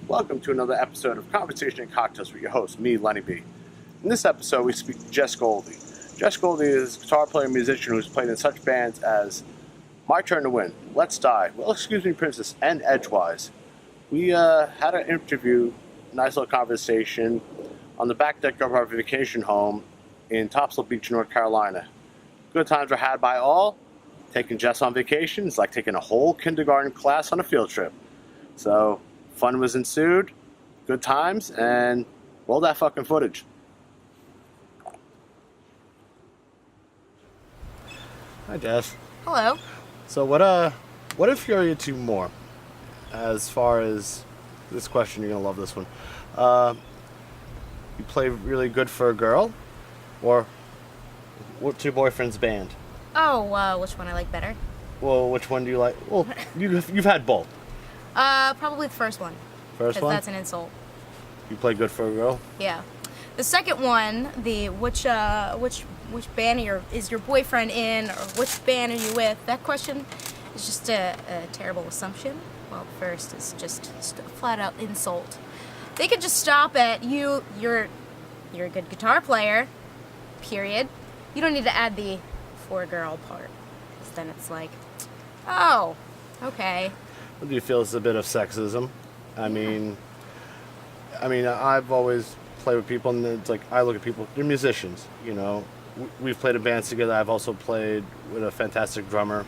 Welcome to another episode of Conversation and Cocktails with your host, me, Lenny B. In this episode, we speak to Jess Goldey. Jess Goldey is a guitar player and musician who's played in such bands as My Turn to Win, Let's Die, Well Excuse Me Princess, and Edgewise. We had an interview, nice little conversation, on the back deck of our vacation home in Topsail Beach, North Carolina. Good times were had by all. Taking Jess on vacation is like taking a whole kindergarten class on a field trip. So, fun was ensued, good times, and roll that fucking footage. Hi, Jess. Hello. So what infuriates you more? As far as this question, you're gonna love this one. You play really good for a girl, or what's your boyfriend's band? Oh, which one I like better? Well, which one do you like? Well, you've had both. Probably the first one. First one? That's an insult. You play good for a girl? Yeah. The second one, which band is your boyfriend in, or which band are you with? That question is just a terrible assumption. Well, the first is just a flat out insult. They could just stop at you're a good guitar player, period. You don't need to add the for a girl part, because then it's like, oh, okay. Do you feel it's a bit of sexism? I mean, I've always played with people, and it's like, I look at people, they're musicians, you know. We've played in bands together. I've also played with a fantastic drummer,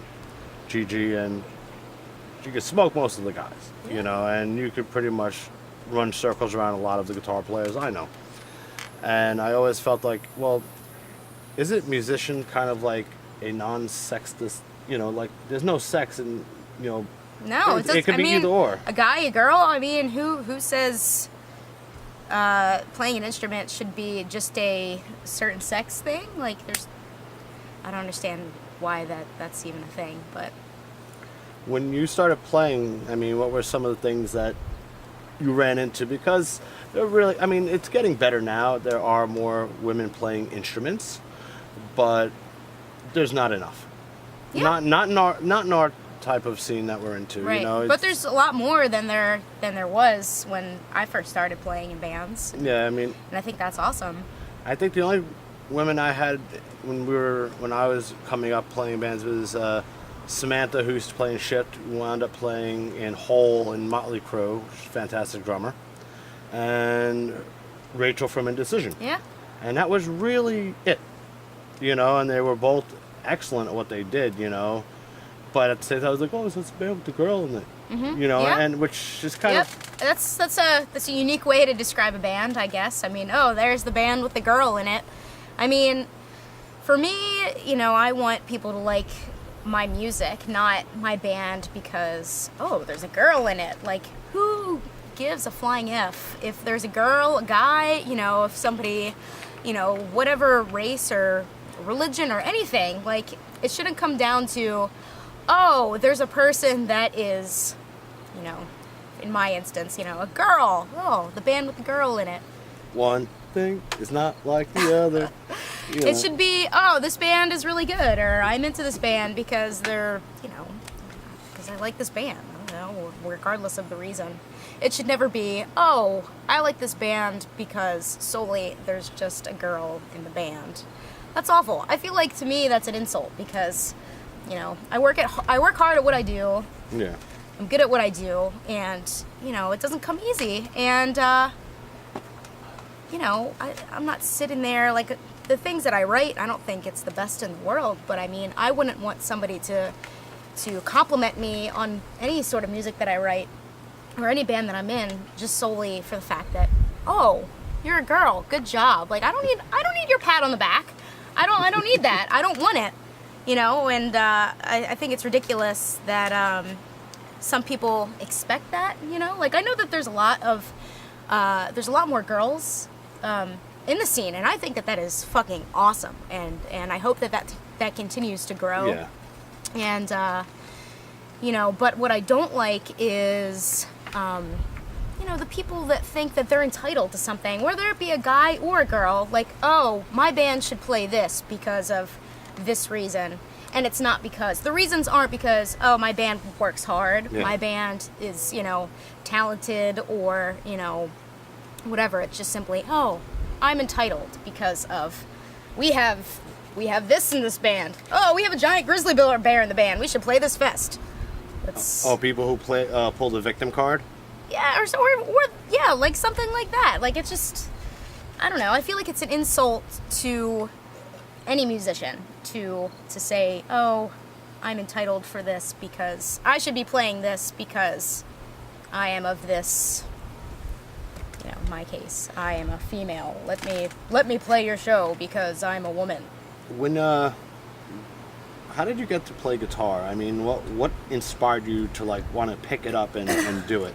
Gigi, and you could smoke most of the guys, you know, and you could pretty much run circles around a lot of the guitar players I know. And I always felt like, well, is it musician kind of like a non-sexist, you know, like there's no sex in, you know, no, it can be either or. A guy, a girl, I mean, who says playing an instrument should be just a certain sex thing? Like, I don't understand why that's even a thing, but. When you started playing, I mean, what were some of the things that you ran into? Because they're really, I mean, it's getting better now. There are more women playing instruments, but there's not enough. Yeah. Not in our type of scene that we're into. Right. You know, but there's a lot more than there was when I first started playing in bands. Yeah, I mean, and I think that's awesome. I think the only women I had when I was coming up playing bands was Samantha, who used to play in Shift, who wound up playing in Hole and Motley Crue, she's a fantastic drummer, and Rachel from Indecision. Yeah. And that was really it, you know, and they were both excellent at what they did, you know. But at the same time, I was like, oh, it's a band with the girl in it, you know, yeah. and which is kind of... That's a unique way to describe a band, I guess. I mean, oh, there's the band with the girl in it. I mean, for me, you know, I want people to like my music, not my band because, oh, there's a girl in it. Like, who gives a flying F? If there's a girl, a guy, you know, if somebody, you know, whatever race or religion or anything, like, it shouldn't come down to, oh, there's a person that is, you know, in my instance, you know, a girl. Oh, the band with the girl in it. One thing is not like the other. You know. It should be, oh, this band is really good, or I'm into this band because they're, you know, because I like this band, I don't know, regardless of the reason. It should never be, oh, I like this band because solely there's just a girl in the band. That's awful. I feel like, to me, that's an insult because, you know, I work hard at what I do. Yeah. I'm good at what I do, and, you know, it doesn't come easy. And, you know, I'm not sitting there, like, the things that I write, I don't think it's the best in the world, but I mean, I wouldn't want somebody to compliment me on any sort of music that I write, or any band that I'm in, just solely for the fact that, oh, you're a girl, good job. Like, I don't need your pat on the back. I don't need that. I don't want it. You know, and I think it's ridiculous that some people expect that, you know? Like, I know that there's a lot more girls in the scene, and I think that is fucking awesome, and I hope that continues to grow. Yeah. And, you know, but what I don't like is, you know, the people that think that they're entitled to something, whether it be a guy or a girl, like, oh, my band should play this because of this reason. And it's not because, the reasons aren't because, oh, my band works hard, Yeah. my band is, talented, or, whatever. It's just simply, oh, I'm entitled because of, we have this in this band. Oh, we have a giant grizzly bear in the band. We should play this fest. It's, People who pull the victim card? yeah, or yeah, like something like that. Like, it's just, I don't know. I feel like it's an insult to any musician to say, oh, I'm entitled for this because I should be playing this because I am of this, in my case, I am a female. Let me play your show because I'm a woman. When how did you get to play guitar? I mean, what inspired you to want to pick it up and do it?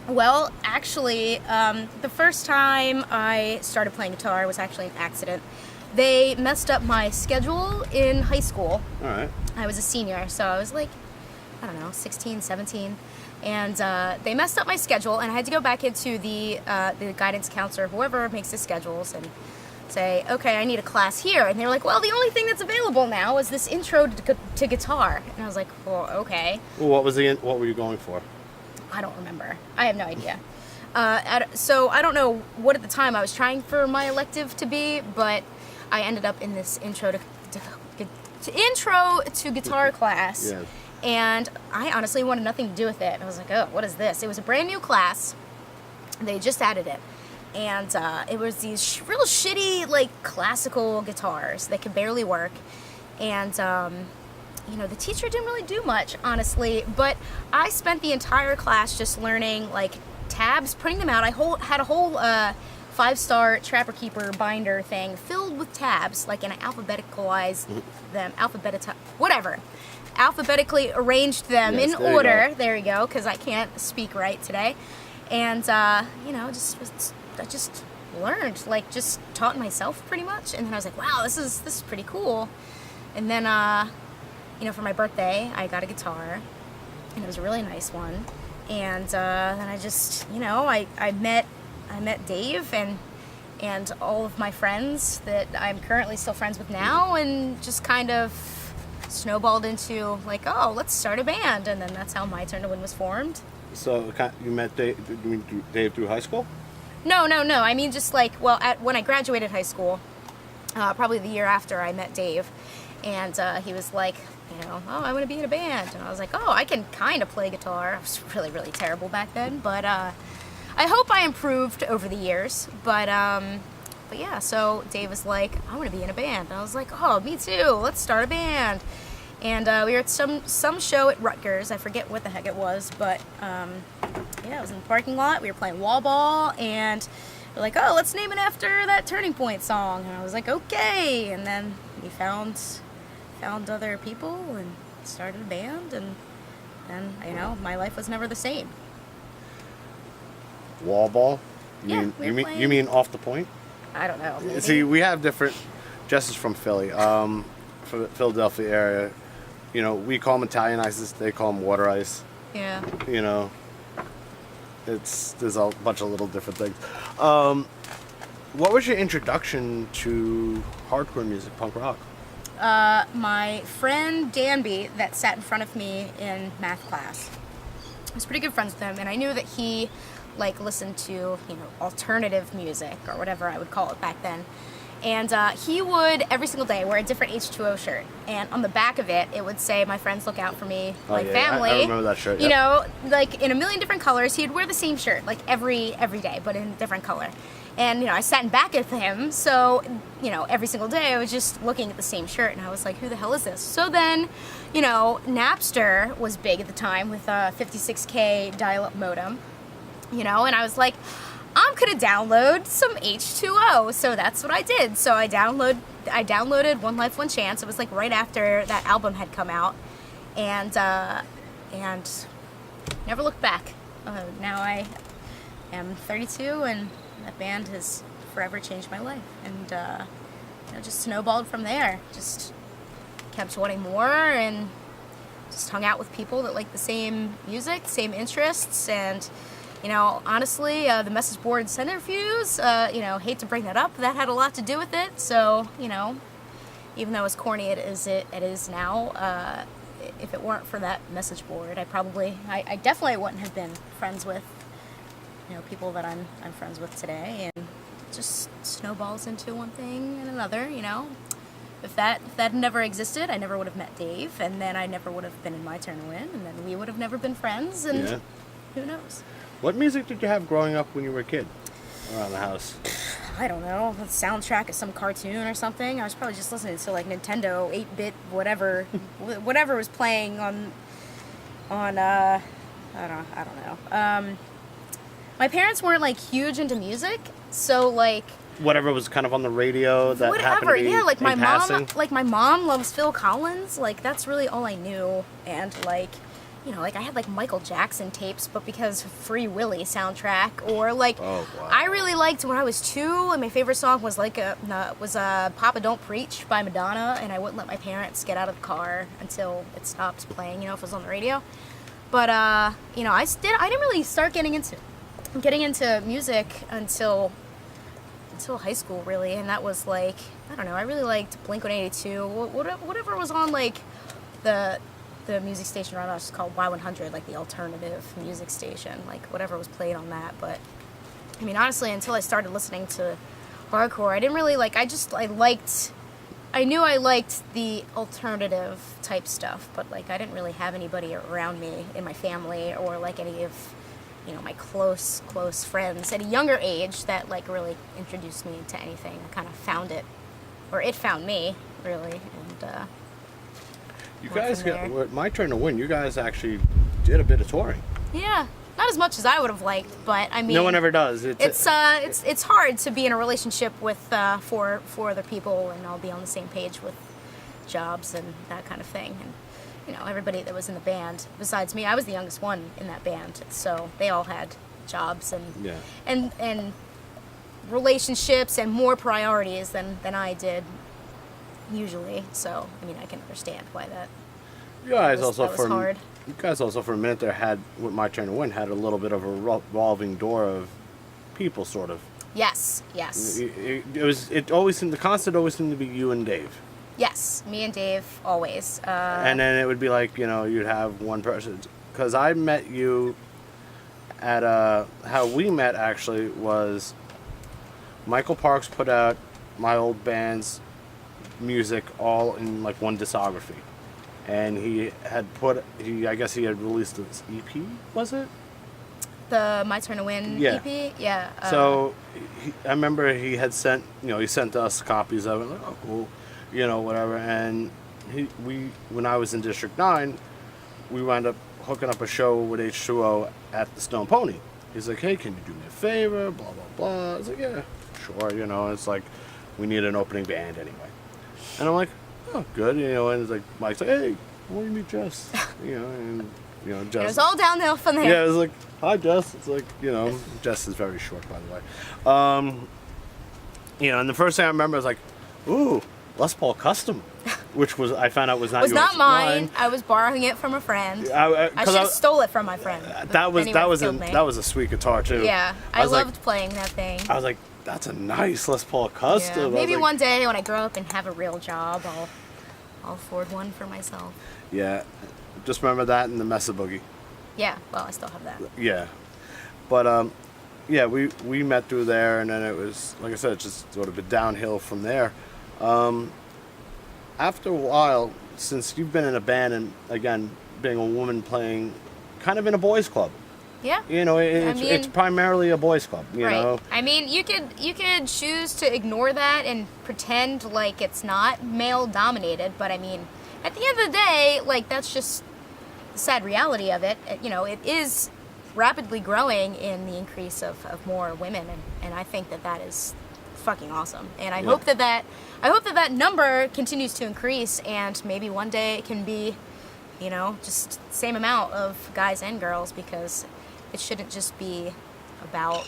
Well, actually, the first time I started playing guitar was actually an accident. They messed up my schedule in high school. All right. I was a senior, so I was 16, 17. And they messed up my schedule, and I had to go back into the guidance counselor, whoever makes the schedules, and say, okay, I need a class here. And they're like, well, the only thing that's available now is this intro to guitar. And I was like, well, okay. Well, what were you going for? I don't remember. I have no idea. So I don't know what at the time I was trying for my elective to be, but I ended up in this intro to guitar class. Yeah. And I honestly wanted nothing to do with it. I was like, oh, what is this? It was a brand new class. They just added it. And it was these real shitty, classical guitars that could barely work. And, the teacher didn't really do much, honestly. But I spent the entire class just learning, tabs, putting them out. I had a whole 5-star Trapper Keeper binder thing filled with tabs, and I alphabeticalized them, alphabetically arranged them in order. There you go, because I can't speak right today. And, I just learned, just taught myself pretty much. And then I was like, wow, this is pretty cool. And then, for my birthday, I got a guitar, and it was a really nice one. And then I just, I met Dave and all of my friends that I'm currently still friends with now, and just kind of snowballed into oh, let's start a band. And then that's how My Turn to Win was formed. So you met Dave through high school? No. I mean, just when I graduated high school, probably the year after, I met Dave, and he was like, oh, I want to be in a band. And I was like, oh, I can kind of play guitar. I was really, really terrible back then, but I hope I improved over the years. But yeah, so Dave was like, I want to be in a band. And I was like, oh, me too. Let's start a band. And we were at some show at Rutgers. I forget what the heck it was, but yeah, it was in the parking lot. We were playing wall ball, and we're like, oh, let's name it after that Turning Point song. And I was like, okay. And then we found other people and started a band, and then my life was never the same. Wall ball? You mean off the point? I don't know. Maybe. See, we have different. Jess is from Philly, from the Philadelphia area. We call them Italian ices. They call them water ice. Yeah. There's a bunch of little different things. What was your introduction to hardcore music, punk rock? My friend Danby that sat in front of me in math class. I was pretty good friends with him, and I knew that he listened to alternative music, or whatever I would call it back then. And he would every single day wear a different H2O shirt, and on the back of it would say, "My friends look out for me, family." I remember that shirt. In a million different colors. He'd wear the same shirt every day, but in a different color. And I sat in back of him, so every single day I was just looking at the same shirt, and I was like, "Who the hell is this?" So then, Napster was big at the time with a 56K dial-up modem, and I was like, I'm gonna download some H2O. So that's what I did. So I downloaded One Life, One Chance. It was right after that album had come out, and never looked back. Now I am 32, and that band has forever changed my life, and just snowballed from there. Just kept wanting more, and just hung out with people that like the same music, same interests, and honestly, the message board centrifuge, hate to bring that up, that had a lot to do with it. So, even though as corny it is now, if it weren't for that message board, I definitely wouldn't have been friends with, people that I'm friends with today, and it just snowballs into one thing and another, If that never existed, I never would have met Dave, and then I never would have been in My Turn to Win, and then we would have never been friends, and who knows? What music did you have growing up when you were a kid around the house? I don't know, the soundtrack of some cartoon or something. I was probably just listening to like Nintendo 8-bit whatever was playing on I don't know. My parents weren't like huge into music, so like whatever was kind of on the radio that happened to be like my passing. my mom loves Phil Collins, like that's really all I knew. And like like I had like Michael Jackson tapes, but because Free Willy soundtrack, or like I really liked when I was 2, and my favorite song was Papa Don't Preach by Madonna, and I wouldn't let my parents get out of the car until it stopped playing, if it was on the radio. But I didn't really start getting into music until high school, really, and that was like, I don't know, I really liked Blink-182, whatever was on like the music station around us, called Y100, like the alternative music station, like whatever was played on that. But I mean, honestly, until I started listening to hardcore, I didn't really like, I knew I liked the alternative type stuff, but like I didn't really have anybody around me in my family, or like any of my close friends at a younger age that like really introduced me to anything. I kind of found it, or it found me, really. And you guys got My Turn to Win. You guys actually did a bit of touring. Yeah, not as much as I would have liked, but I mean, no one ever does. It's hard to be in a relationship with four other people and all be on the same page with jobs and that kind of thing. And everybody that was in the band, besides me, I was the youngest one in that band, so they all had jobs and relationships and more priorities than I did usually. So I mean, I can understand why that. You guys was hard. You guys also for a minute there had, with My Turn to Win, had a little bit of a revolving door of people, sort of. Yes. It always seemed, the constant always seemed to be you and Dave. Yes, me and Dave, always. And then it would be like, you'd have one person. Because I met you at how we met, actually, was Michael Parks put out my old band's music all in, like, one discography. And I guess he had released this EP, was it? The My Turn to Win EP? Yeah. So, I remember he had sent, he sent us copies of it, like, oh, cool. Whatever, and when I was in District 9, we wound up hooking up a show with H2O at the Stone Pony. He's like, hey, can you do me a favor, blah, blah, blah. I was like, yeah, sure, it's like, we need an opening band anyway. And I'm like, oh, good, and it's like, Mike's like, hey, I want to meet Jess, and, Jess. It was all downhill from there. Yeah, it was like, hi, Jess. It's like, Jess is very short, by the way. And the first thing I remember was like, ooh, Les Paul Custom, which I found out was not yours. It was not mine. I was borrowing it from a friend. I should have stole it from my friend. That was a sweet guitar too. Yeah, I loved playing that thing. I was like, that's a nice Les Paul Custom. Yeah, maybe one day when I grow up and have a real job, I'll afford one for myself. Yeah, just remember that and the Mesa Boogie. Yeah, well, I still have that. Yeah, but we met through there, and then it was, like I said, it's just sort of been downhill from there. After a while, since you've been in a band, and again, being a woman playing kind of in a boys' club. Yeah. It's primarily a boys' club, you know. I mean, you could choose to ignore that and pretend like it's not male dominated, but I mean, at the end of the day, like, that's just the sad reality of it. It is rapidly growing in the increase of more women, and I think that is fucking awesome. And I hope that number continues to increase, and maybe one day it can be, just the same amount of guys and girls, because it shouldn't just be about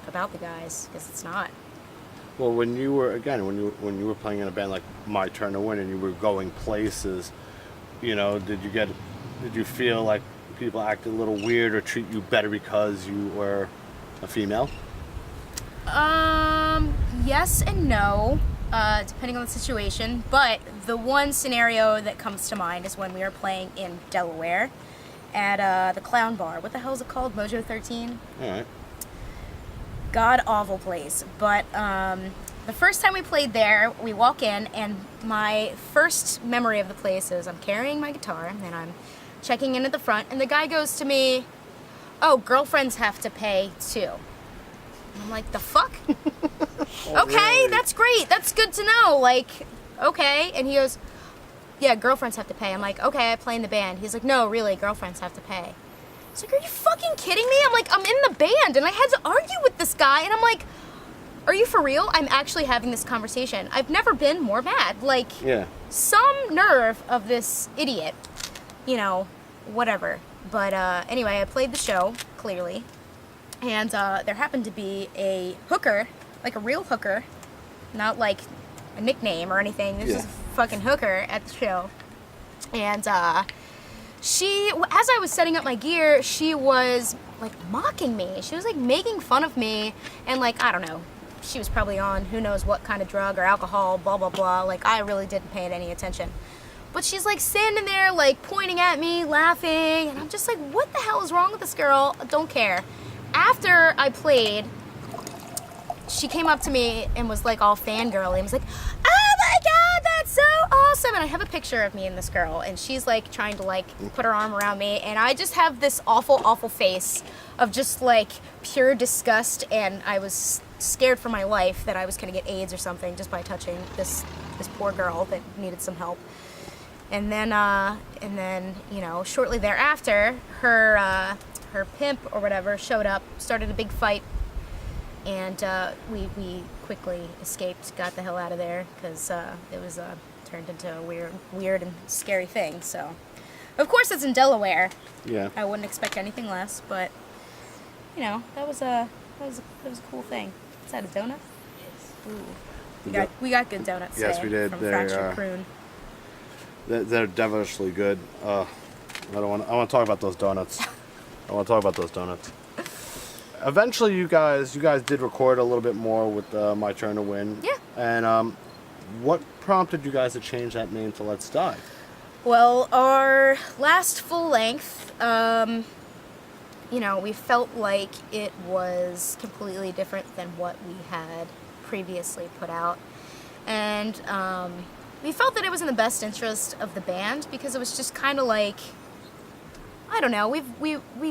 the guys, because it's not. Well, when you were playing in a band like My Turn to Win and you were going places, did you feel like people acted a little weird or treat you better because you were a female? Yes and no. depending on the situation. But the one scenario that comes to mind is when we were playing in Delaware at the Clown Bar. What the hell is it called? Mojo 13? All right. God awful place. But the first time we played there, we walk in, and my first memory of the place is I'm carrying my guitar, and I'm checking in at the front, and the guy goes to me, "Oh, girlfriends have to pay too." And I'm like, the fuck? Oh, okay, really? that's great. That's good to know. Like, okay. And he goes, "Yeah, girlfriends have to pay." I'm like, "Okay, I play in the band." He's like, "No, really, girlfriends have to pay." It's like, are you fucking kidding me? I'm like, I'm in the band, and I had to argue with this guy, and I'm like, are you for real? I'm actually having this conversation. I've never been more mad. Like, Yeah. some nerve of this idiot. You know, whatever. But anyway, I played the show, clearly. And there happened to be a hooker, like a real hooker, not like a nickname or anything. This is a fucking hooker at the show. And she, as I was setting up my gear, she was like mocking me. She was like making fun of me, and like, I don't know, she was probably on who knows what kind of drug or alcohol, blah, blah, blah. Like, I really didn't pay it any attention. But she's like standing there, like pointing at me, laughing, and I'm just like, what the hell is wrong with this girl? I don't care. After I played, she came up to me and was like all fangirly and was like, "Oh my god, that's so awesome!" And I have a picture of me and this girl, and she's like trying to like put her arm around me, and I just have this awful, awful face of just like pure disgust, and I was scared for my life that I was gonna get AIDS or something just by touching this poor girl that needed some help. And then, you know, shortly thereafter, her pimp or whatever showed up, started a big fight, and we quickly escaped, got the hell out of there, because it was turned into a weird and scary thing. So, of course, it's in Delaware. Yeah. I wouldn't expect anything less, but you know, that was a cool thing. Is that a donut? Ooh. We got good donuts. Yes, today we did. From They Fractured Prune. They're devilishly good. I want to talk about those donuts. Eventually, you guys did record a little bit more with My Turn to Win. Yeah. And what prompted you guys to change that name to Let's Dive? Well, our last full length, you know, we felt like it was completely different than what we had previously put out. And we felt that it was in the best interest of the band, because it was just kind of like, I don't know, we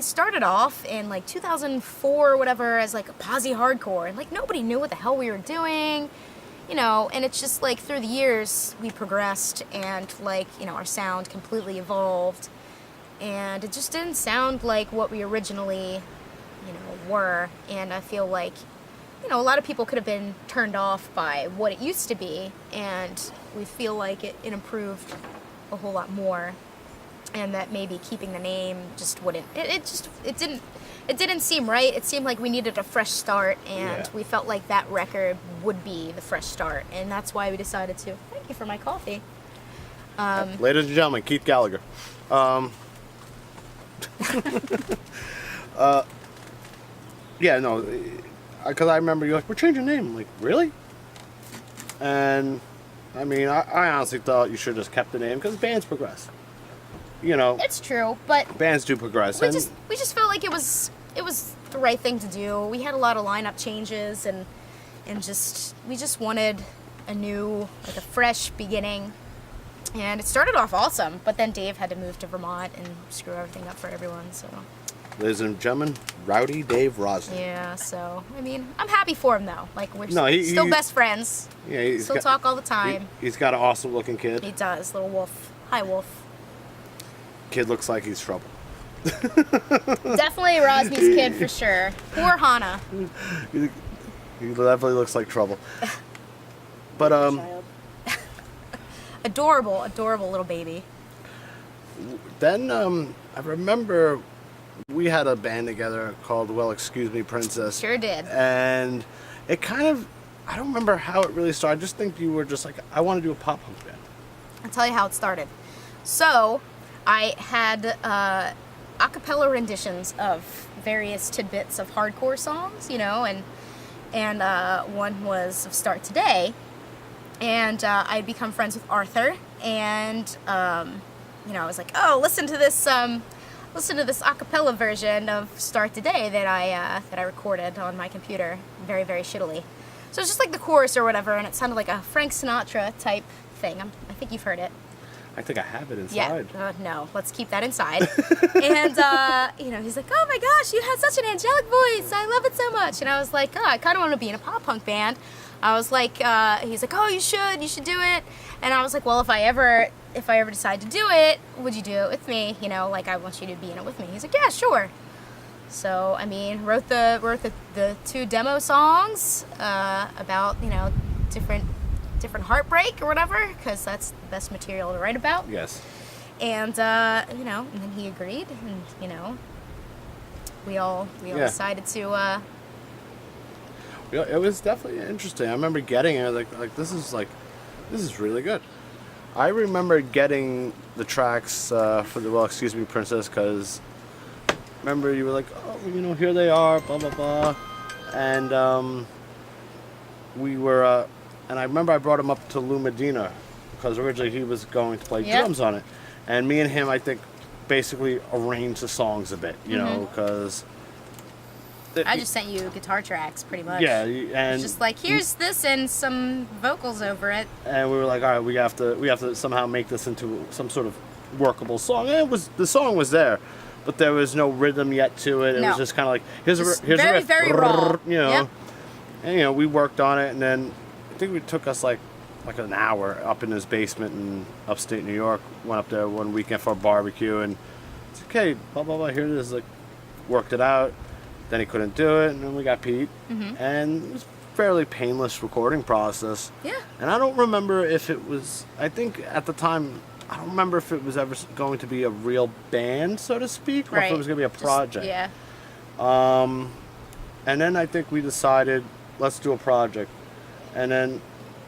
started off in like 2004 or whatever as like a posse hardcore, and like nobody knew what the hell we were doing, you know, and it's just like through the years we progressed, and like, you know, our sound completely evolved, and it just didn't sound like what we originally, you know, were. And I feel like, you know, a lot of people could have been turned off by what it used to be, and we feel like it improved a whole lot more, and that maybe keeping the name just wouldn't, it didn't seem right. It seemed like we needed a fresh start, and we felt like that record would be the fresh start, and that's why we decided to. Thank you for my coffee. Ladies and gentlemen, Keith Gallagher. Yeah, no, because I remember you're like, we're changing the name. I'm like, really? And I mean, I honestly thought you should have just kept the name, because bands progress. You know, It's true, but bands do progress. we just felt like it was the right thing to do. We had a lot of lineup changes, and we just wanted a new, like a fresh beginning. And it started off awesome, but then Dave had to move to Vermont and screw everything up for everyone. So, ladies and gentlemen, Rowdy Dave Rosner. yeah. So I mean, I'm happy for him though. Like, we're he- best friends. Yeah, he's Still talk all the time. He's got an awesome looking kid. He does, little wolf. Hi, wolf. Kid looks like he's trouble. Definitely Rosny's kid for sure. Poor Hana. He definitely looks like trouble. But Child. Adorable little baby. then I remember we had a band together called Well Excuse Me Princess. Sure did. And it kind of, I don't remember how it really started. I just think you were just like, I want to do a pop punk band. I'll tell you how it started. So, I had a cappella renditions of various tidbits of hardcore songs, you know, and one was of Start Today, And I'd become friends with Arthur, and you know, I was like, oh, listen to this a cappella version of Start Today that I recorded on my computer very, very shittily. So it's just like the chorus or whatever, and it sounded like a Frank Sinatra type thing. I think you've heard it. I think I have it inside. Yeah. No, let's keep that inside. And you know, he's like, oh my gosh, you had such an angelic voice. I love it so much. And I was like, oh, I kind of want to be in a pop punk band. I was like, he's like, oh, you should do it. And I was like, well, if I ever decide to do it, would you do it with me? You know, like, I want you to be in it with me. He's like, yeah, sure. So, I mean, wrote the 2 demo songs about, you know, different heartbreak or whatever, because that's the best material to write about. Yes. And you know, and then he agreed, and you know, we all decided to. It was definitely interesting. I remember getting it like this is really good. I remember getting the tracks for the Excuse Me Princess, because remember you were like, oh, you know, here they are, blah blah blah, and we were and I remember I brought him up to Lou Medina, because originally he was going to play drums on it, and me and him, I think, basically arranged the songs a bit, you know, because I just sent you guitar tracks, pretty much. Yeah, and just like, here's this and some vocals over it. And we were like, all right, we have to somehow make this into some sort of workable song. And the song was there, but there was no rhythm yet to it. It was just kind of like, here's a riff, very raw, you know. And you know, we worked on it, and then I think it took us like an hour up in his basement in upstate New York. Went up there one weekend for a barbecue, and it's okay, blah blah blah. Here it is, like, worked it out. Then he couldn't do it, and then we got Pete, and it was a fairly painless recording process. Yeah. And I don't remember if it was, I think at the time, I don't remember if it was ever going to be a real band, so to speak, or if it was going to be a project. Yeah. And then I think we decided, let's do a project. And then,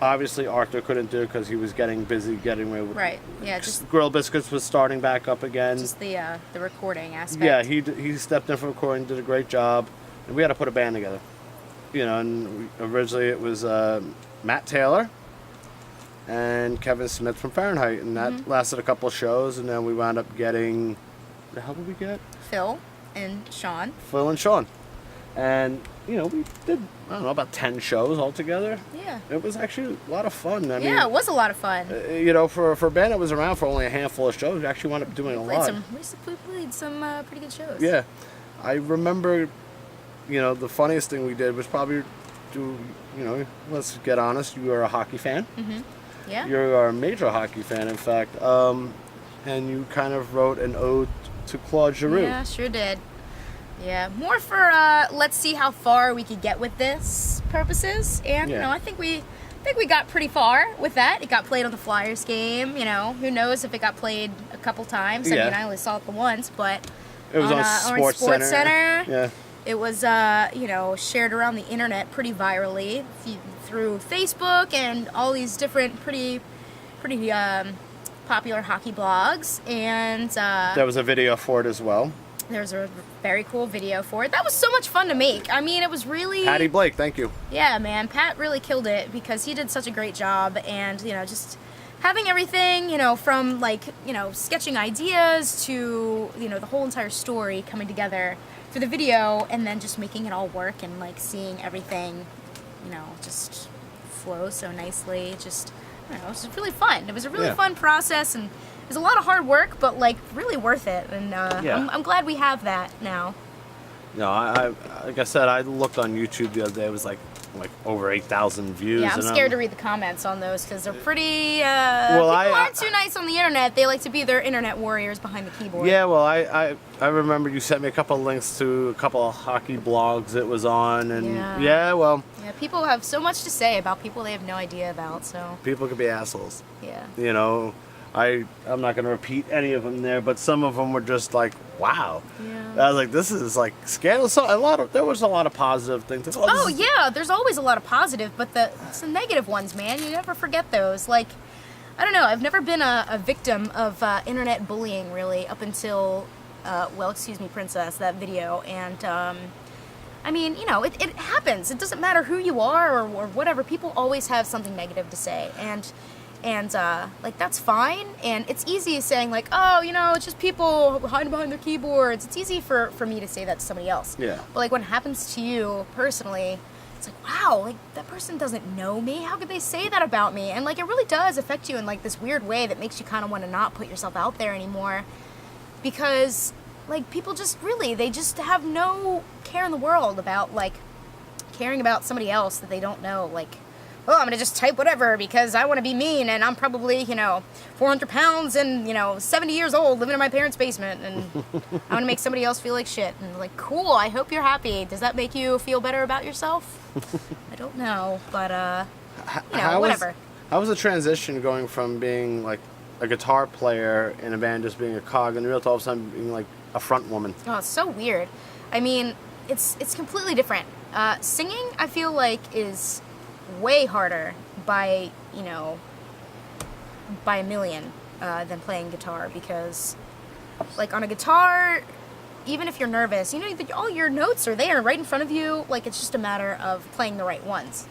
obviously, Arthur couldn't do it because he was getting busy getting away with... Right, yeah. Just Grill Biscuits was starting back up again. Just the recording aspect. Yeah, he stepped in for recording, did a great job. And we had to put a band together. You know, and originally it was Matt Taylor and Kevin Smith from Fahrenheit. And that lasted a couple of shows, and then we wound up getting... The hell did we get? Phil and Sean. Phil and Sean. And, you know, we did, I don't know, about 10 shows altogether. Yeah. It was actually a lot of fun. I mean, it was a lot of fun. You know, for a band that was around for only a handful of shows, we actually wound up doing a lot. We played some pretty good shows. Yeah. I remember, you know, the funniest thing we did was probably do, you know, let's get honest, you are a hockey fan. Mm-hmm. Yeah. You're a major hockey fan, in fact. And you kind of wrote an ode to Claude Giroux. Yeah, sure did. Yeah, more for let's see how far we could get with this purposes, and you know, I think we got pretty far with that. It got played on the Flyers game. You know, who knows if it got played a couple times? I mean, I only saw it the once, but it was on Sports Center. Yeah, it was you know, shared around the internet pretty virally through Facebook and all these different pretty popular hockey blogs, and there was a video for it as well. There's a very cool video for it. That was so much fun to make. I mean, it was really... Patty Blake, thank you. Yeah, man. Pat really killed it because he did such a great job. And, you know, just having everything, you know, from, like, you know, sketching ideas to, you know, the whole entire story coming together for the video, and then just making it all work and, like, seeing everything, you know, just flow so nicely. Just, I don't know, it was really fun. It was a really fun process, and it was a lot of hard work, but, like, really worth it, and I'm glad we have that now. No, I like I said, I looked on YouTube the other day. It was like over 8,000 views. Yeah, I'm scared to read the comments on those because they're pretty. People aren't too nice on the internet. They like to be their internet warriors behind the keyboard. Yeah, well, I remember you sent me a couple of links to a couple of hockey blogs it was on, and yeah, people have so much to say about people they have no idea about. So people can be assholes. Yeah. You know. I'm not going to repeat any of them there, but some of them were just like, wow. Yeah. I was like, this is like scandalous. So there was a lot of positive things. Yeah, there's always a lot of positive, but it's the negative ones, man. You never forget those. Like, I don't know. I've never been a victim of internet bullying, really, up until, Excuse Me, Princess, that video. And I mean, you know, it happens. It doesn't matter who you are or whatever. People always have something negative to say, and like that's fine. And it's easy saying like, oh, you know, it's just people hiding behind their keyboards. It's easy for me to say that to somebody else. Yeah. But like when it happens to you personally, it's like, wow, like that person doesn't know me. How could they say that about me? And like it really does affect you in like this weird way that makes you kind of want to not put yourself out there anymore, because like people just really, they just have no care in the world about like caring about somebody else that they don't know. Like, oh, I'm gonna just type whatever because I want to be mean, and I'm probably, you know, 400 pounds and, you know, 70 years old living in my parents' basement, and I'm gonna make somebody else feel like shit. And like, cool, I hope you're happy. Does that make you feel better about yourself? I don't know, but you know, whatever. How was the transition going from being like a guitar player in a band, just being a cog, and real to all of a sudden being like a front woman? Oh, it's so weird. I mean, it's completely different. Singing, I feel like, is way harder by, you know, by a million than playing guitar, because like on a guitar, even if you're nervous, you know, all your notes are there right in front of you. Like it's just a matter of playing the right ones.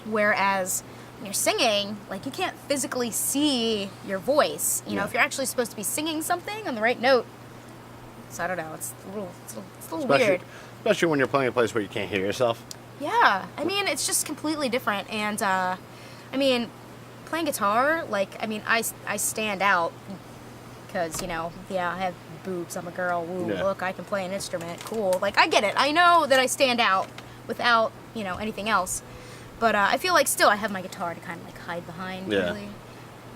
Whereas when you're singing, like you can't physically see your voice. You know, if you're actually supposed to be singing something on the right note. So I don't know. It's a little weird. Especially when you're playing a place where you can't hear yourself. Yeah, I mean, it's just completely different. And I mean, playing guitar, like, I mean, I stand out because, you know, yeah, I have boobs. I'm a girl. Woo, Yeah. Look, I can play an instrument. Cool. Like, I get it. I know that I stand out without, you know, anything else. But I feel like still I have my guitar to kind of like hide behind. Yeah. Really.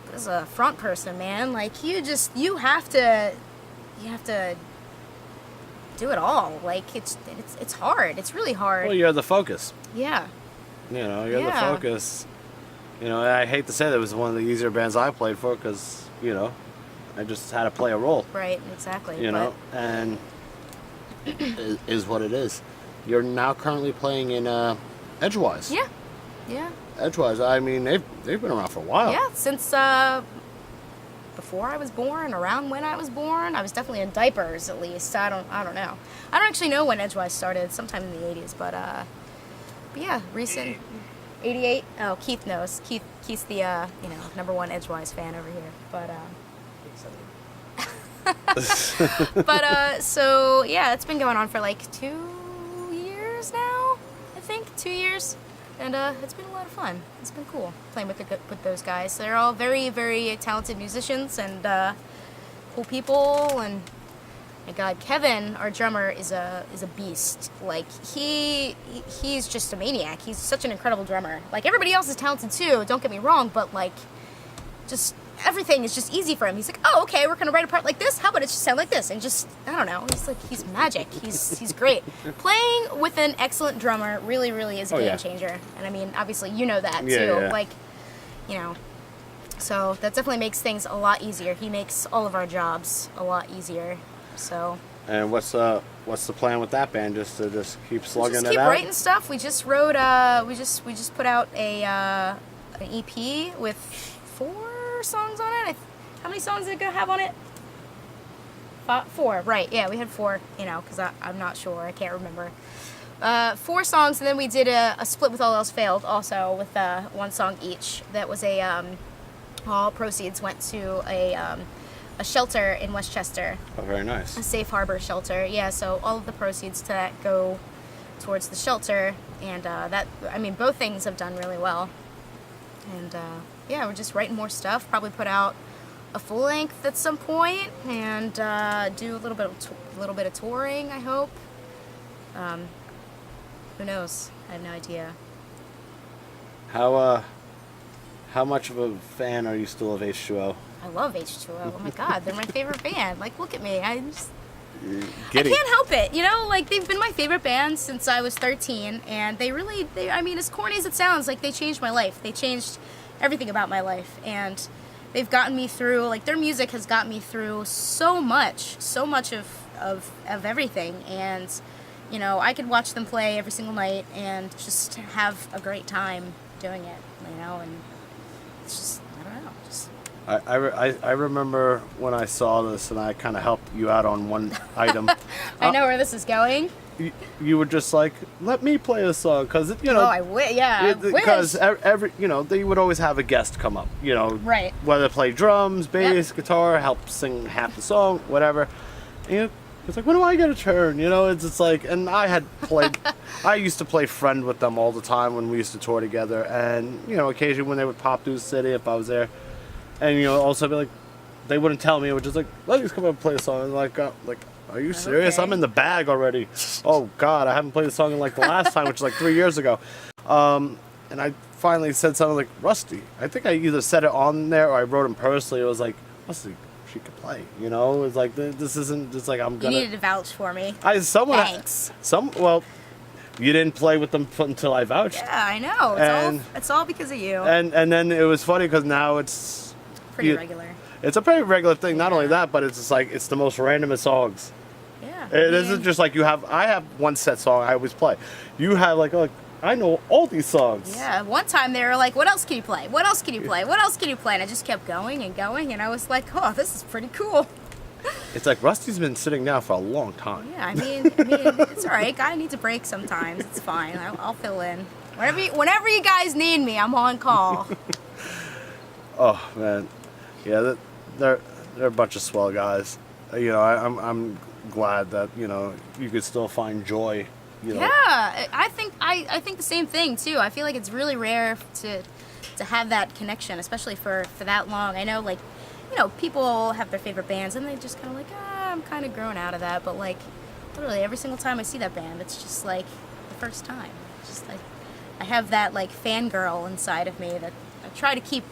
But as a front person, man, like you have to do it all. Like it's hard. It's really hard. Well, you're the focus. Yeah. You know, you're the Yeah. focus. You know, I hate to say that it was one of the easier bands I played for because, you know, I just had to play a role. Right. Exactly. You know, and it is what it is. You're now currently playing in Edgewise. Yeah. Yeah. Edgewise. I mean, they've been around for a while. Yeah. Since before I was born, around when I was born, I was definitely in diapers at least. I don't know. I don't actually know when Edgewise started. Sometime in the 80s, but yeah, recent. 88. Oh, Keith knows. Keith's the you know, #1 Edgewise fan over here. But so yeah, it's been going on for like 2 years now. I think 2 years. And it's been a lot of fun. It's been cool playing with those guys. They're all very, very talented musicians and cool people. And my God, Kevin, our drummer, is a beast. Like he's just a maniac. He's such an incredible drummer. Like everybody else is talented too. Don't get me wrong, but like just everything is just easy for him. He's like, oh, okay, we're gonna write a part like this. How about it just sound like this? And just, I don't know. He's magic. He's great. Playing with an excellent drummer really, really is a game changer. And I mean, obviously, you know that too. Yeah. Like, you know, so that definitely makes things a lot easier. He makes all of our jobs a lot easier. So. And what's the plan with that band? Just to keep slugging it out. Keep writing stuff. We just wrote. We just put out an EP with 4 songs on it. How many songs did it have on it? 4, right? Yeah, we had 4. You know, because I'm not sure. I can't remember. 4 songs, and then we did a split with All Else Failed, also with 1 song each. That was all proceeds went to a shelter in Westchester. Oh, very nice. A safe harbor shelter. Yeah. So all of the proceeds to that go towards the shelter, and that, I mean, both things have done really well. And yeah, we're just writing more stuff. Probably put out a full length at some point, and do a little bit of touring. I hope. Who knows? I have no idea. How much of a fan are you still of H2O? I love H2O. Oh my God, they're my favorite band. Like, look at me. I Giddy. can't help it. You know, like they've been my favorite band since I was 13, and they I mean, as corny as it sounds, like they changed my life. They changed everything about my life, and they've gotten me through, like their music has got me through so much of everything. And, you know, I could watch them play every single night and just have a great time doing it, you know, and it's just, I don't know, just... I remember when I saw this, and I kind of helped you out on one item. I know where this is going. you would just like, let me play a song, because you know. Oh, I wish. Yeah, I wish. Because every they would always have a guest come up, Right. whether play drums, bass, guitar, help sing half the song, whatever. And it's like, when do I get a turn? It's like, and I had played, I used to play friend with them all the time when we used to tour together, and occasionally when they would pop through the city, if I was there, and also be like, they wouldn't tell me, it would just like, let's come up and play a song, and like, are you serious? Okay. I'm in the bag already. Oh God, I haven't played the song in like the last time, which is like 3 years ago. And I finally said something like, Rusty. I think I either said it on there or I wrote him personally. It was like, Rusty, she could play. It's like, this isn't just like I'm gonna. You needed to vouch for me. Thanks. Well, you didn't play with them until I vouched. Yeah, I know. It's all because of you. And then it was funny because now it's pretty regular. It's a pretty regular thing. Not only that, but it's just like it's the most randomest songs. Yeah. It isn't just like I have one set song I always play. You have like I know all these songs. Yeah. One time they were like, "What else can you play? What else can you play? What else can you play?" And I just kept going and going, and I was like, "Oh, this is pretty cool." It's like Rusty's been sitting down for a long time. Yeah. I mean, it's all right. Guy needs a break sometimes. It's fine. I'll fill in. Whenever you guys need me, I'm on call. Oh man, yeah. They're a bunch of swell guys. I'm glad that you could still find joy. Yeah, I think the same thing too. I feel like it's really rare to have that connection, especially for that long. I know, people have their favorite bands and they just kind of like, I'm kind of growing out of that. But like, literally every single time I see that band, it's just like the first time. It's just like I have that like fangirl inside of me that I try to keep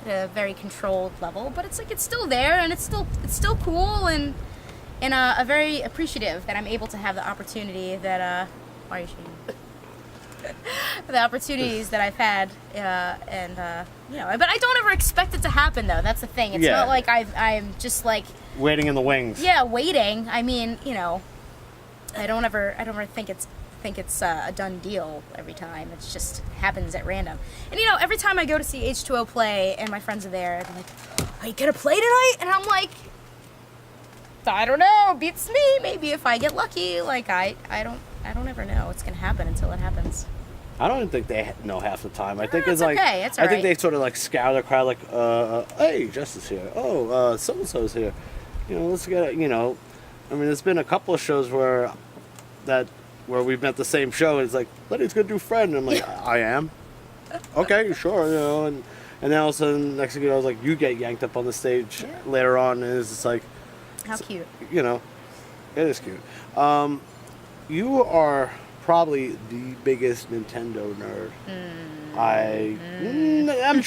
at a very controlled level, but it's like it's still there, and it's still cool, and very appreciative that I'm able to have the opportunity that why are you shooting? The opportunities that I've had, but I don't ever expect it to happen though. That's the thing. It's not like I'm just like waiting in the wings. Yeah, waiting. I mean, I don't ever think it's a done deal every time. It just happens at random. And every time I go to see H2O play and my friends are there, they're like, "Are you gonna play tonight?" And I'm like, I don't know, beats me. Maybe if I get lucky. Like I don't ever know what's gonna happen until it happens. I don't even think they know half the time. I think it's like okay. It's all I think right. they sort of like scour the crowd, like, hey, Jess is here. Oh, so and so's here. Let's get it. I mean, there's been a couple of shows where we've met the same show. And it's like, Lenny's gonna do Friend. And I'm like, I am. Okay, sure. And then all of a sudden, next thing you know, I was like, you get yanked up on the stage later on, and it's just like, how cute. It is cute. You are probably the biggest Nintendo nerd. I'm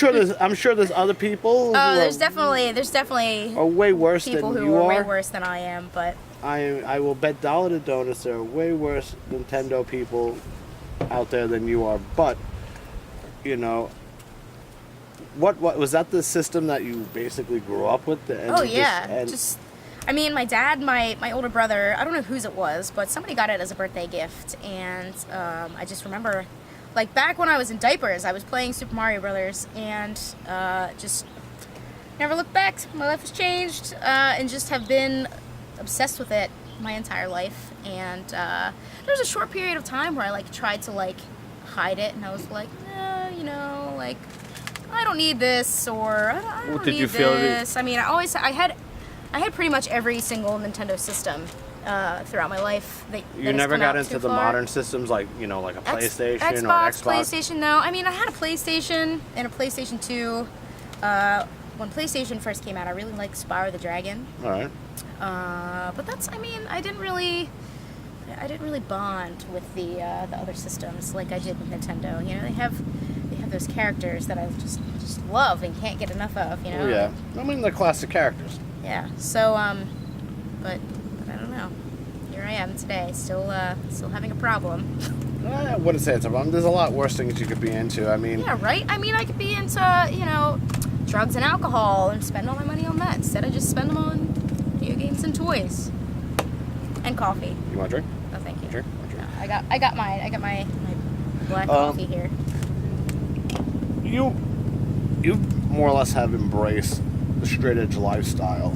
sure there's other people. There's definitely are way worse people than who you are are. way worse than I am, but I will bet dollar to donuts there are way worse Nintendo people out there than you are. But what was that the system that you basically grew up with? I mean, my dad, my older brother, I don't know whose it was, but somebody got it as a birthday gift, and I just remember, like, back when I was in diapers, I was playing Super Mario Brothers, and just never looked back. My life has changed, and just have been obsessed with it my entire life. And there was a short period of time where I tried to hide it, and I was like, like, I don't need this, or I don't need this. I mean, I had pretty much every single Nintendo system throughout my life. You never got into the modern systems, like a PlayStation or Xbox? PlayStation, no. I mean, I had a PlayStation and a PlayStation 2. When PlayStation first came out, I really liked Spyro the Dragon. All right. But I didn't really bond with the other systems like I did with Nintendo. They have those characters that I just love and can't get enough of. Oh, yeah. I mean, the classic characters. Yeah. So but I don't know. Here I am today, still having a problem. I wouldn't say it's a problem. There's a lot worse things you could be into. I mean. Yeah. Right. I mean, I could be into drugs and alcohol and spend all my money on that instead of just spend them on video games and toys and coffee. You want a drink? No, thank you. Drink? No, I got my black coffee here. You more or less have embraced the straight edge lifestyle.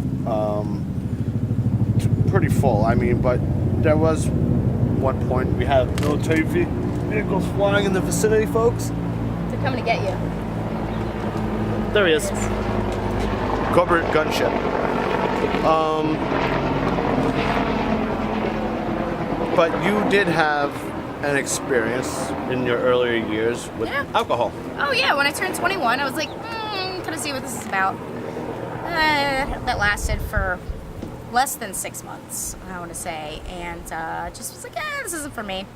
pretty full. I mean, but there was one point we had military vehicles flying in the vicinity, folks. They're coming to get you. There he is. Cobra gunship. But you did have an experience in your earlier years with alcohol. Oh yeah, when I turned 21, I was like, gonna see what this is about. That lasted for less than 6 months, I want to say, and just was like, this isn't for me.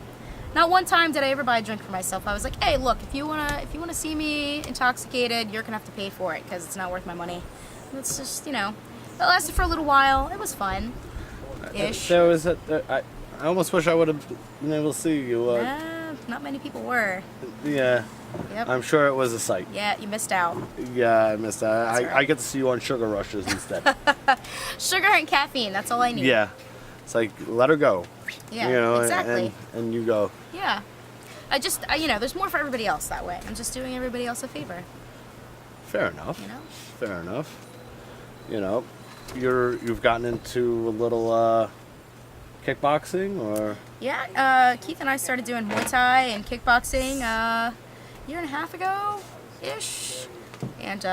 Not one time did I ever buy a drink for myself. I was like, hey, look, if you wanna see me intoxicated, you're gonna have to pay for it because it's not worth my money. And it's just, it lasted for a little while. It was fun. Ish. There was I almost wish I would have been able to see you. Not many people were. Yeah. Yep. I'm sure it was a sight. Yeah, you missed out. Yeah, I missed that. Right. I get to see you on Sugar Rushes instead. Sugar and caffeine, that's all I need. Yeah. It's like, let her go. Yeah, exactly. And you go. Yeah. There's more for everybody else that way. I'm just doing everybody else a favor. Fair enough. Fair enough. You've gotten into a little kickboxing, or? Yeah, Keith and I started doing Muay Thai and kickboxing a year and a half ago ish, and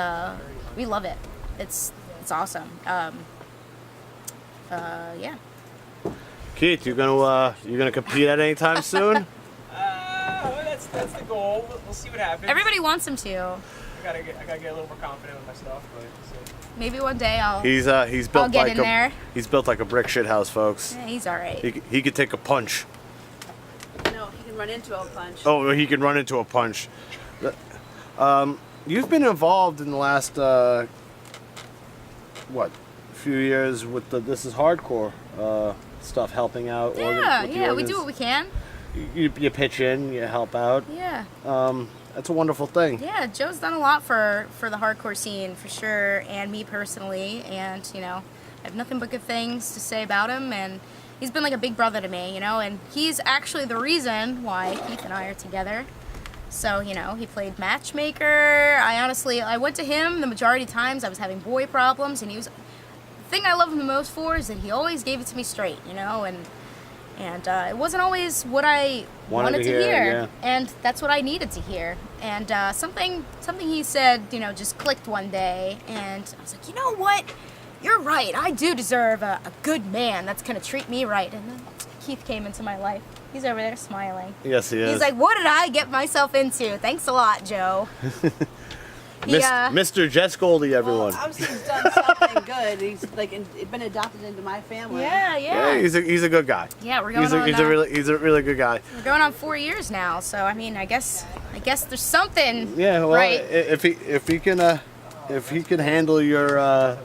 we love it. It's awesome. Yeah. Keith, you gonna compete at any time soon? That's the goal. We'll see what happens. Everybody wants him to. I gotta get a little more confident with my stuff, but we'll see. Maybe one day I'll He's built get like in there. He's built like a brick shit house, folks. Yeah, he's all right. He could take a punch. No, he can run into a punch. Oh, he can run into a punch. You've been involved in the last few years with the This Is Hardcore stuff, helping out. We do what we can. You pitch in, you help out. Yeah. That's a wonderful thing. Yeah, Joe's done a lot for the hardcore scene for sure, and me personally, and I have nothing but good things to say about him, and he's been like a big brother to me, and he's actually the reason why Keith and I are together. So, he played matchmaker. I went to him the majority of times I was having boy problems, and the thing I love him the most for is that he always gave it to me straight, and it wasn't always what I wanted to hear. Yeah. And that's what I needed to hear. And something he said, just clicked one day, and I was like, you know what? You're right. I do deserve a good man that's going to treat me right. And then Keith came into my life. He's over there smiling. Yes, he is. He's like, what did I get myself into? Thanks a lot, Joe. Mr. Jess Goldey, everyone. Well, obviously he's done something good. He's been adopted into my family. Yeah. He's a good guy. Yeah, we're going he's a really good guy. We're going on 4 years now, so I guess there's something. Yeah, well, right? if he can handle your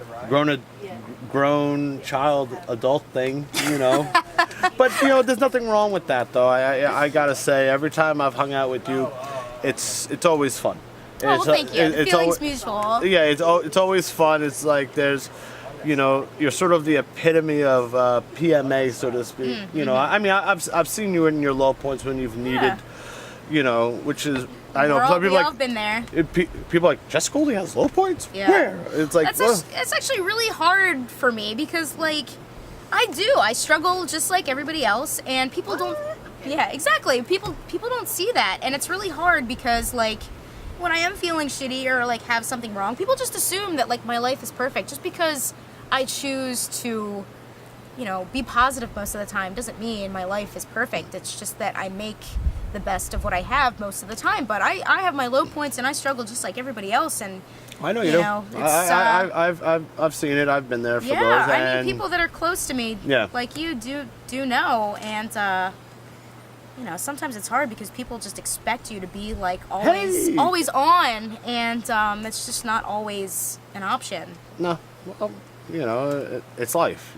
grown child adult thing, But there's nothing wrong with that, though. I gotta say, every time I've hung out with you, it's always fun. Oh, well, thank you. The feeling's mutual. Yeah, it's always fun. It's like there's, you're sort of the epitome of PMA, so to speak. I've seen you in your low points when you've needed, which is I know some people all been there. People are like, Jess Goldey has low points. Yeah. Where? It's like it's actually really hard for me because I struggle just like everybody else, and people don't. Yeah, exactly. People don't see that, and it's really hard because when I am feeling shitty or have something wrong, people just assume that my life is perfect. Just because I choose to, be positive most of the time doesn't mean my life is perfect. It's just that I make the best of what I have most of the time. But I have my low points and I struggle just like everybody else. And I know you do. I've seen it. I've been there for those. I mean, people that are close to me, like you, do know. And sometimes it's hard because people just expect you to be always on, and it's just not always an option. No, well, it's life.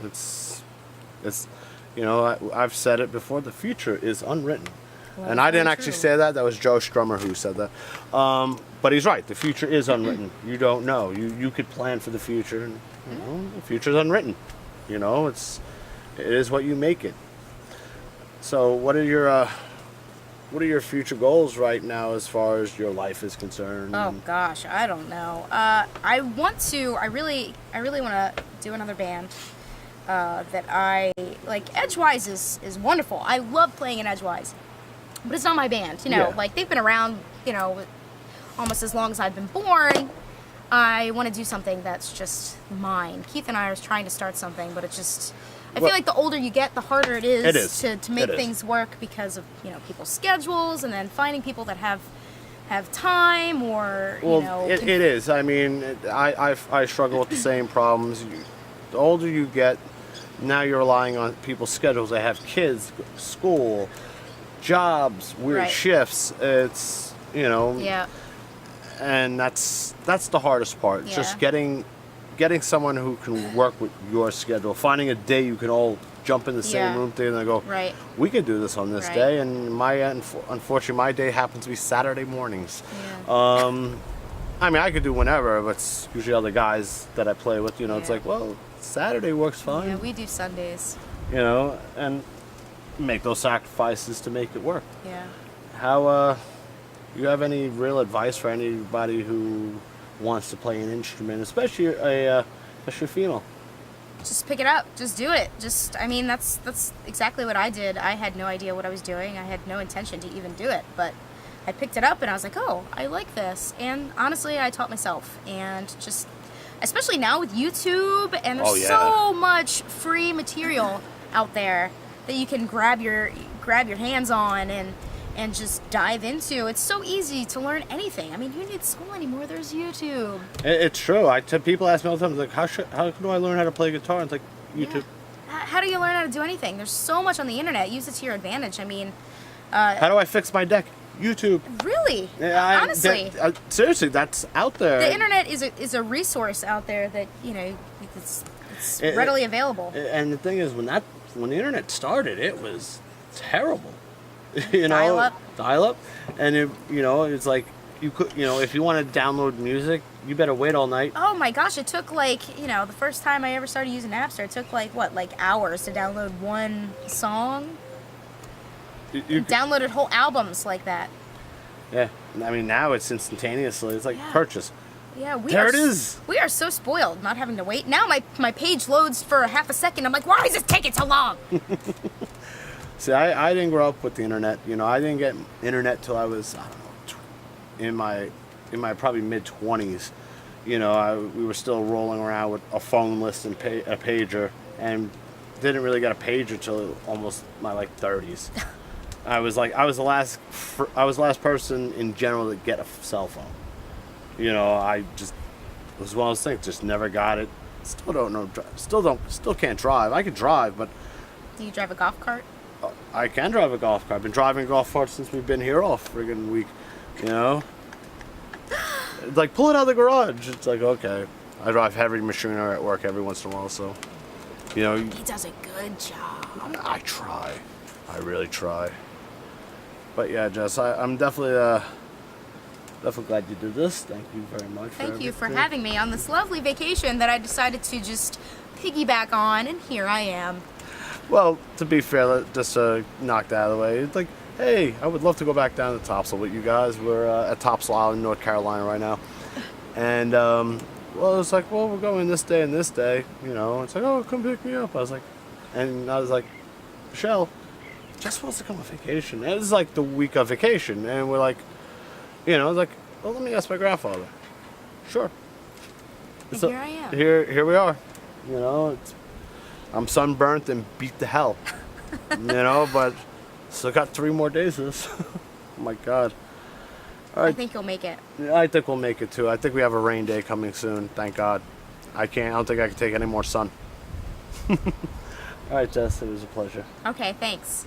It's I've said it before. The future is unwritten, and I didn't actually say that. That was Joe Strummer who said that. But he's right. The future is unwritten. You don't know. You could plan for the future, and the future's unwritten. It is what you make it. So what are your future goals right now as far as your life is concerned? Oh gosh, I don't know. I really want to do another band. that I like. Edgewise is wonderful. I love playing in Edgewise, but it's not my band. You know, Yeah. like they've been around, you know, almost as long as I've been born. I want to do something that's just mine. Keith and I are trying to start something, but it's just. I feel like the older you get, the harder it is to make things work because of, you know, people's schedules and then finding people that have time or, you know. It is. I mean, I struggle with the same problems. The older you get, now you're relying on people's schedules. They have kids, school, jobs, weird shifts. It's, you know. Yeah. And that's the hardest part. Yeah. Just getting someone who can work with your schedule, finding a day you can all jump in the same room together and go, we could do this on this day. And unfortunately, my day happens to be Saturday mornings. Yeah. I mean, I could do whenever, but it's usually other guys that I play with. You know, it's like, well, Saturday works fine. Yeah, we do Sundays. You know, and make those sacrifices to make it work. Yeah. How, you have any real advice for anybody who wants to play an instrument, especially a female? Just pick it up. Just do it. I mean, that's exactly what I did. I had no idea what I was doing. I had no intention to even do it, but I picked it up and I was like, oh, I like this. And honestly, I taught myself. And just, especially now with YouTube, and there's so much free material out there that you can grab your hands on and just dive into. It's so easy to learn anything. I mean, who needs school anymore? There's YouTube. It's true. People ask me all the time, like, how do I learn how to play guitar? It's like, YouTube. Yeah. How do you learn how to do anything? There's so much on the internet. Use it to your advantage. I mean, how do I fix my deck? YouTube. Really? Honestly. Seriously, that's out there. The internet is a resource out there that, you know, it's readily available. And the thing is, when the internet started, it was terrible. You know, dial up, and it's like you could, if you want to download music, you better wait all night. Oh my gosh, it took the first time I ever started using Napster, it took hours to download one song. You downloaded whole albums like that. Yeah, I mean now it's instantaneously. It's like purchase. Yeah, it is. We are so spoiled not having to wait. Now my page loads for a half a second. I'm like, why is this taking so long? See, I didn't grow up with the internet. You know, I didn't get internet till I was, I don't know, in my probably mid-20s. You know, we were still rolling around with a phone list and a pager, and didn't really get a pager till almost my 30s. I was the last person in general to get a cell phone. You know, it was one of those things. Just never got it. Still don't know. Still can't drive. I can drive, but. Do you drive a golf cart? I can drive a golf cart. I've been driving a golf cart since we've been here all friggin' week. You know? It's like, pull it out of the garage. It's like, okay. I drive heavy machinery at work every once in a while, so, you know. He does a good job. I try. I really try. But yeah, Jess, I'm definitely glad you did this. Thank you very much. Thank you for having me on this lovely vacation that I decided to just piggyback on, and here I am. Well, to be fair, just to knock that out of the way, it's like, hey, I would love to go back down to Topsail with you guys. We're at Topsail Island, North Carolina right now. And, it's like, well, we're going this day and this day. You know, it's like, oh, come pick me up. I was like, Michelle, Jess wants to come on vacation. And it was like the week of vacation. And we're like, well, let me ask my grandfather. Sure. And so here I am. Here we are. You know, I'm sunburnt and beat to hell. But still got 3 more days of this. Oh my God. All right. I think you'll make it. I think we'll make it too. I think we have a rain day coming soon. Thank God. I don't think I can take any more sun. All right, Jess, it was a pleasure. Okay, thanks.